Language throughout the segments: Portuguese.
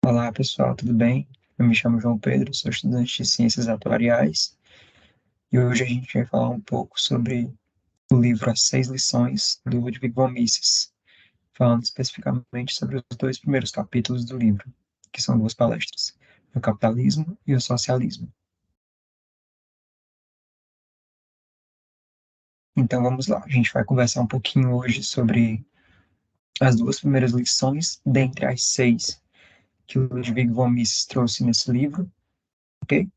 Olá, pessoal, tudo bem? Eu me chamo João Pedro, sou estudante de Ciências Atuariais e hoje a gente vai falar um pouco sobre o livro As Seis Lições, do Ludwig von Mises, falando especificamente sobre os dois primeiros capítulos do livro, que são duas palestras, o capitalismo e o socialismo. Então vamos lá, a gente vai conversar um pouquinho hoje sobre as duas primeiras lições, dentre as seis que o Ludwig von Mises trouxe nesse livro, ok?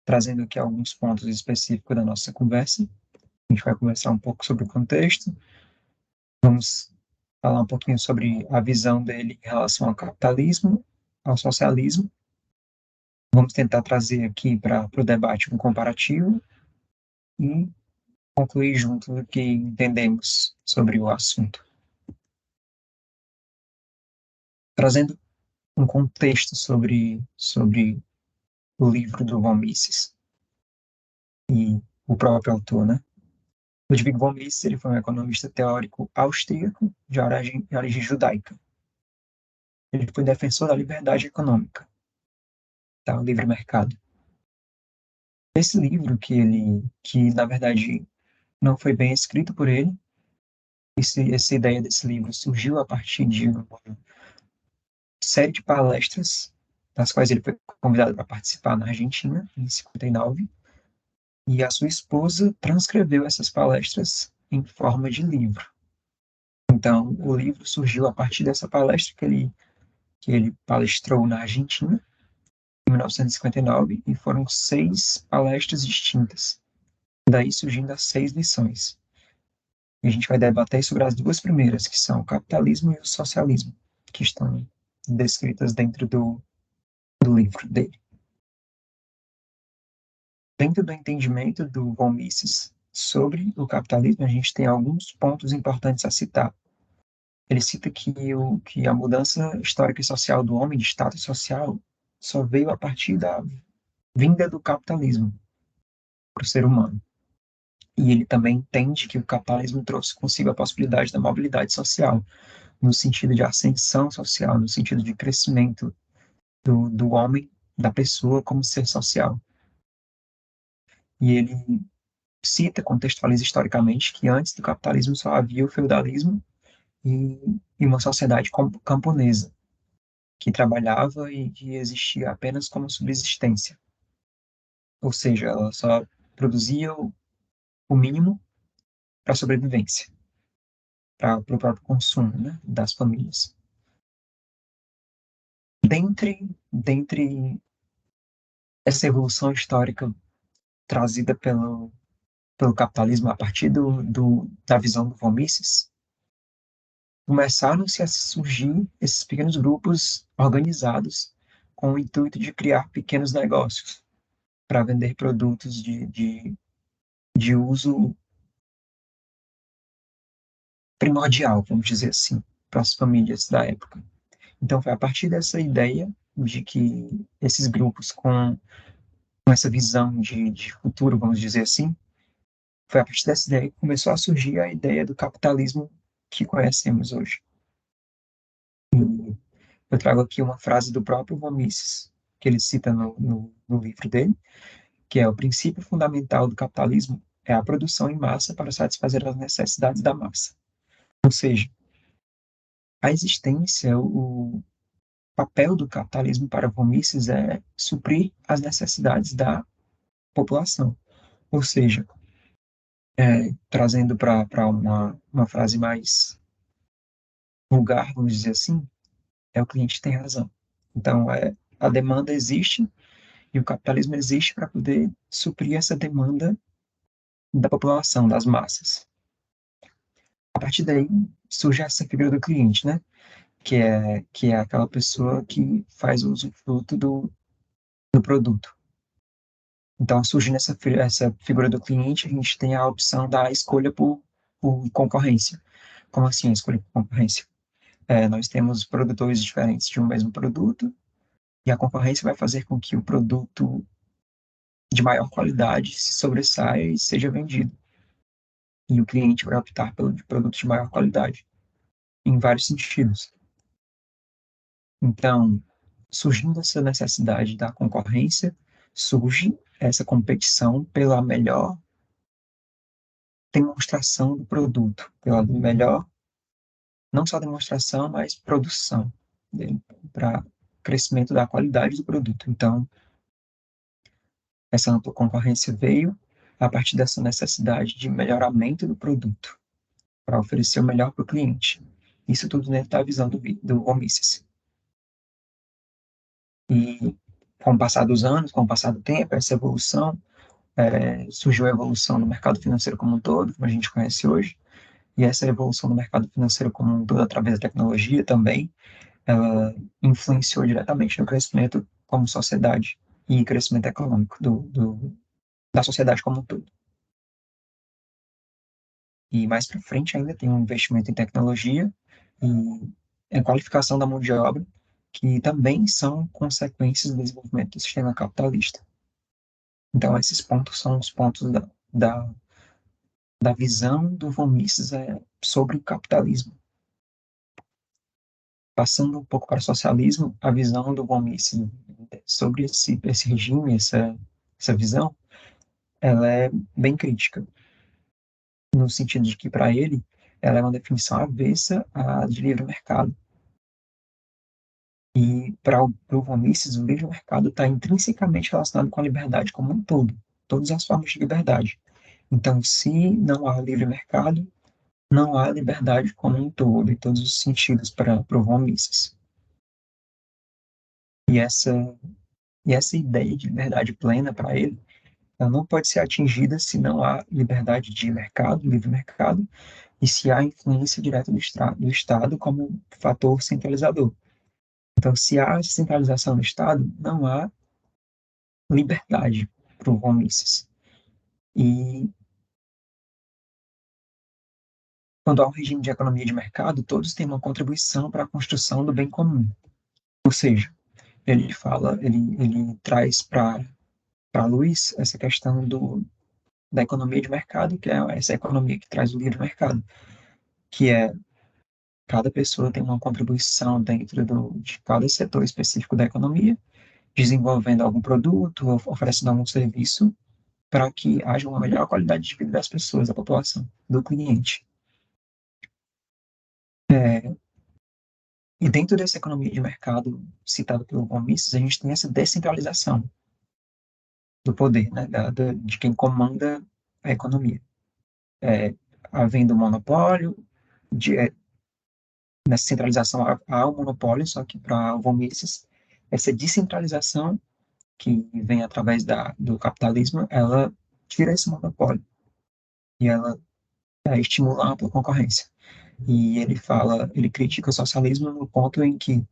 Trazendo aqui alguns pontos específicos da nossa conversa. A gente vai conversar um pouco sobre o contexto, vamos falar um pouquinho sobre a visão dele em relação ao capitalismo, ao socialismo. Vamos tentar trazer aqui para o debate um comparativo e concluir junto o que entendemos sobre o assunto. Trazendo um contexto sobre o livro do von Mises e o próprio autor, né? Ludwig von Mises ele foi um economista teórico austríaco de origem judaica. Ele foi defensor da liberdade econômica, tá? O livre mercado. Esse livro que na verdade não foi bem escrito por ele, essa ideia desse livro surgiu a partir de uma série de palestras, das quais ele foi convidado para participar na Argentina, em 59, e a sua esposa transcreveu essas palestras em forma de livro. Então, o livro surgiu a partir dessa palestra que ele palestrou na Argentina, em 1959, e foram seis palestras distintas. Daí surgindo as seis lições. E a gente vai debater sobre as duas primeiras, que são o capitalismo e o socialismo, que estão descritas dentro do livro dele. Dentro do entendimento do von Mises sobre o capitalismo, a gente tem alguns pontos importantes a citar. Ele cita que a mudança histórica e social do homem, de status social, só veio a partir da vinda do capitalismo para o ser humano. E ele também entende que o capitalismo trouxe consigo a possibilidade da mobilidade social, no sentido de ascensão social, no sentido de crescimento do homem, da pessoa como ser social. E ele cita, contextualiza historicamente que antes do capitalismo só havia o feudalismo e, e uma sociedade camponesa, que trabalhava e que existia apenas como subsistência. Ou seja, ela só produzia o mínimo para a sobrevivência, para o próprio consumo, né, das famílias. Dentre essa evolução histórica trazida pelo capitalismo a partir da visão do von Mises, começaram-se a surgir esses pequenos grupos organizados com o intuito de criar pequenos negócios para vender produtos de uso primordial, vamos dizer assim, para as famílias da época. Então, foi a partir dessa ideia de que esses grupos com essa visão de futuro, vamos dizer assim, foi a partir dessa ideia que começou a surgir a ideia do capitalismo que conhecemos hoje. Eu trago aqui uma frase do próprio von Mises, que ele cita no livro dele, que é: o princípio fundamental do capitalismo é a produção em massa para satisfazer as necessidades da massa. Ou seja, a existência, o papel do capitalismo para von Mises é suprir as necessidades da população. Ou seja, trazendo para uma frase mais vulgar, vamos dizer assim, é o cliente que tem razão. Então, a demanda existe e o capitalismo existe para poder suprir essa demanda da população, das massas. A partir daí surge essa figura do cliente, né? Que é aquela pessoa que faz o usufruto do produto. Então, surgindo essa figura do cliente, a gente tem a opção da escolha por concorrência. Como assim, a escolha por concorrência? Nós temos produtores diferentes de um mesmo produto, e a concorrência vai fazer com que o produto de maior qualidade se sobressaia e seja vendido. E o cliente vai optar pelo produto de maior qualidade, em vários sentidos. Então, surgindo essa necessidade da concorrência, surge essa competição pela melhor demonstração do produto, pela melhor, não só demonstração, mas produção, para crescimento da qualidade do produto. Então, essa ampla concorrência veio a partir dessa necessidade de melhoramento do produto, para oferecer o melhor para o cliente. Isso tudo dentro da visão do Omissis. E com o passar dos anos, com o passar do tempo, essa evolução, surgiu a evolução no mercado financeiro como um todo, como a gente conhece hoje, e essa evolução do mercado financeiro como um todo, através da tecnologia também, ela influenciou diretamente no crescimento como sociedade e crescimento econômico da sociedade como um todo. E mais para frente ainda tem um investimento em tecnologia e a qualificação da mão de obra, que também são consequências do desenvolvimento do sistema capitalista. Então, esses pontos são os pontos da, da visão do von Mises sobre o capitalismo. Passando um pouco para o socialismo, a visão do von Mises sobre esse regime, essa visão, ela é bem crítica, no sentido de que, para ele, ela é uma definição avessa à de livre mercado. E para o von Mises, o livre mercado está intrinsecamente relacionado com a liberdade como um todo, todas as formas de liberdade. Então, se não há livre mercado, não há liberdade como um todo, em todos os sentidos, para o von Mises. E essa ideia de liberdade plena para ele, ela não pode ser atingida se não há liberdade de mercado, livre mercado, e se há influência direta do Estado como fator centralizador. Então, se há centralização do Estado, não há liberdade para o von Mises. E quando há um regime de economia de mercado, todos têm uma contribuição para a construção do bem comum. Ou seja, ele traz para a luz essa questão da economia de mercado, que é essa economia que traz o livre mercado, que é cada pessoa tem uma contribuição dentro de cada setor específico da economia, desenvolvendo algum produto, oferecendo algum serviço, para que haja uma melhor qualidade de vida das pessoas, da população, do cliente. E dentro dessa economia de mercado citada pelo von Mises, a gente tem essa descentralização do poder, né, de quem comanda a economia. Havendo monopólio, nessa centralização há um monopólio, só que para o von Mises, essa descentralização que vem através do capitalismo, ela tira esse monopólio e ela estimula a ampla concorrência. E ele critica o socialismo no ponto em que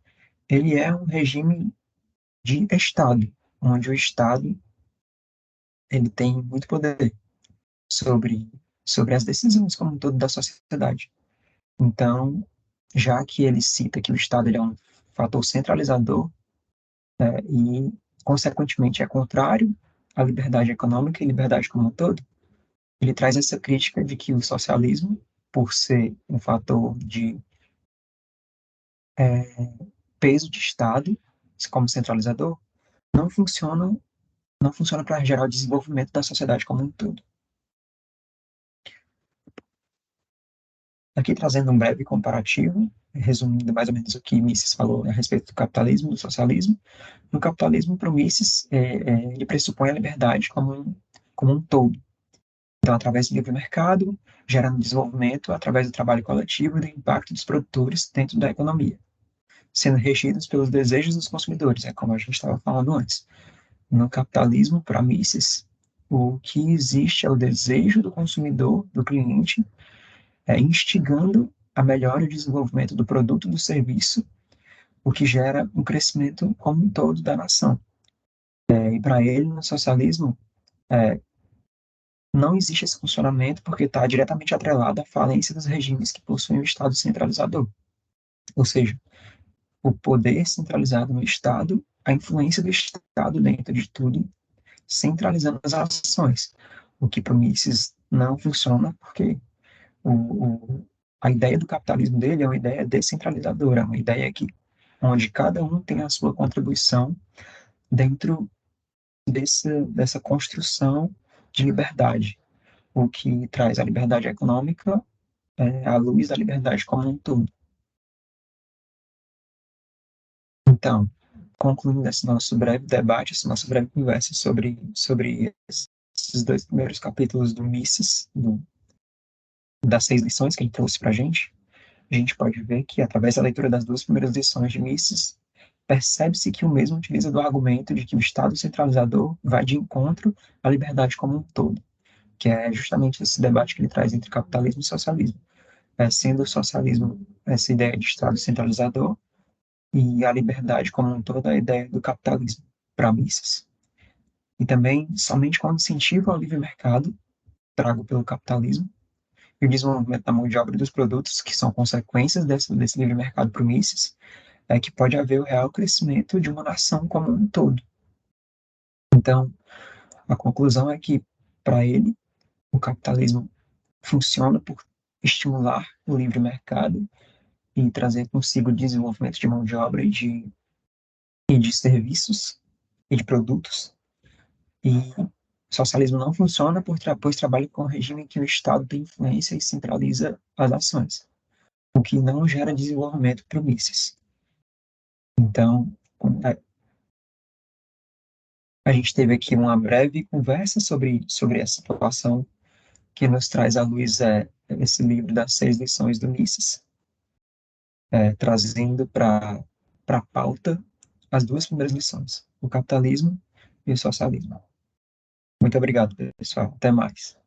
ele é um regime de Estado, onde o Estado ele tem muito poder sobre, sobre as decisões como um todo da sociedade. Então, já que ele cita que o Estado ele é um fator centralizador, e, consequentemente, é contrário à liberdade econômica e liberdade como um todo, ele traz essa crítica de que o socialismo, por ser um fator de peso de Estado como centralizador, não funciona, não funciona para gerar o desenvolvimento da sociedade como um todo. Aqui trazendo um breve comparativo, resumindo mais ou menos o que Mises falou a respeito do capitalismo e do socialismo. No capitalismo, para o Mises, ele pressupõe a liberdade como um todo. Então, através do livre mercado, gerando desenvolvimento através do trabalho coletivo e do impacto dos produtores dentro da economia, sendo regidos pelos desejos dos consumidores, como a gente estava falando antes. No capitalismo, para Mises, o que existe é o desejo do consumidor, do cliente, instigando a melhora e desenvolvimento do produto e do serviço, o que gera um crescimento como um todo da nação. E para ele, no socialismo, não existe esse funcionamento porque está diretamente atrelado à falência dos regimes que possuem o Estado centralizador. Ou seja, o poder centralizado no Estado, a influência do Estado dentro de tudo, centralizando as ações. O que para o Mises não funciona porque o, o, a ideia do capitalismo dele é uma ideia descentralizadora, uma ideia que onde cada um tem a sua contribuição dentro dessa construção de liberdade, o que traz a liberdade econômica à luz da liberdade como um todo. Então, concluindo esse nosso breve debate, essa nossa breve conversa sobre esses dois primeiros capítulos do Mises, das 6 lições que ele trouxe para a gente pode ver que, através da leitura das duas primeiras lições de Mises, percebe-se que o mesmo utiliza do argumento de que o Estado centralizador vai de encontro à liberdade como um todo, que é justamente esse debate que ele traz entre capitalismo e socialismo, sendo o socialismo essa ideia de Estado centralizador e a liberdade como um todo a ideia do capitalismo para Mises. E também, somente com o incentivo ao livre mercado, trago pelo capitalismo, e o desenvolvimento da mão de obra e dos produtos, que são consequências desse livre mercado para Mises, é que pode haver o real crescimento de uma nação como um todo. Então, a conclusão é que, para ele, o capitalismo funciona por estimular o livre mercado e trazer consigo desenvolvimento de mão de obra e de serviços e de produtos. E o socialismo não funciona pois trabalha com um regime em que o Estado tem influência e centraliza as ações, o que não gera desenvolvimento para o Mises. Então, a gente teve aqui uma breve conversa sobre essa situação que nos traz à luz esse livro das 6 lições do Mises, trazendo para a pauta as duas primeiras lições, o capitalismo e o socialismo. Muito obrigado, pessoal. Até mais.